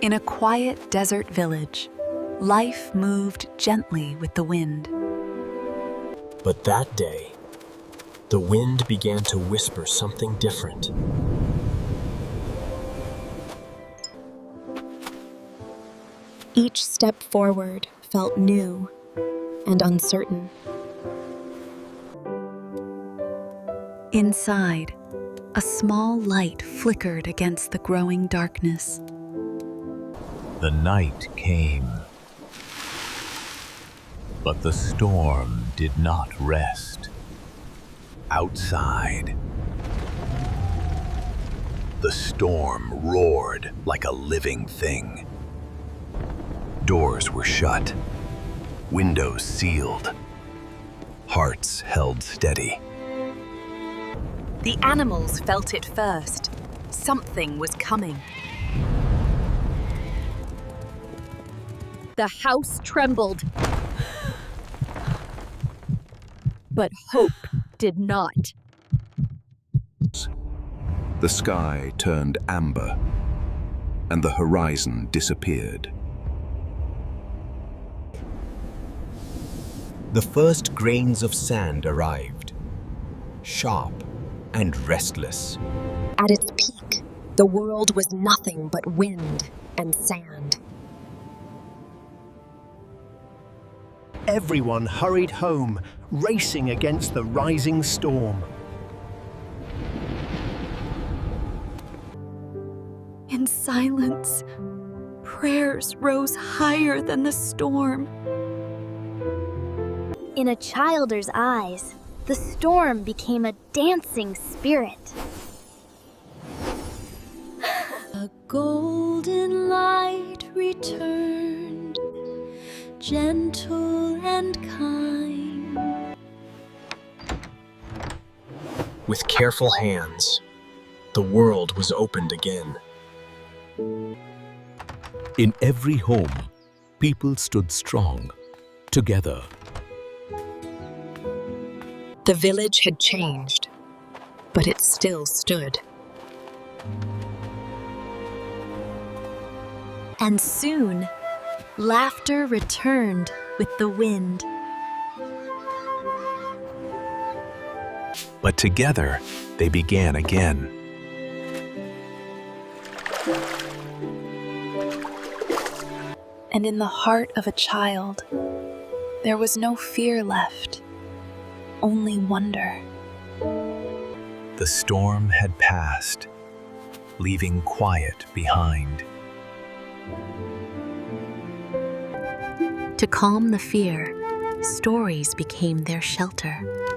In a quiet desert village, life moved gently with the wind. But that day, the wind began to whisper something different. Each step forward felt new and uncertain. Inside, a small light flickered against the growing darkness. The night came, but the storm did not rest. Outside, the storm roared like a living thing. Doors were shut, windows sealed, hearts held steady. The animals felt it first. Something was coming. The house trembled. But hope did not. The sky turned amber, and the horizon disappeared. The first grains of sand arrived, sharp and restless. At its peak, the world was nothing but wind and sand. Everyone hurried home, racing against the rising storm. In silence, prayers rose higher than the storm. In a childer's eyes, the storm became a dancing spirit. A golden light returned, gentle and kind. With careful hands, the world was opened again. In every home, people stood strong, together. The village had changed, but it still stood. And soon, laughter returned with the wind. But together, they began again. And in the heart of a child, there was no fear left, only wonder. The storm had passed, leaving quiet behind. To calm the fear, stories became their shelter.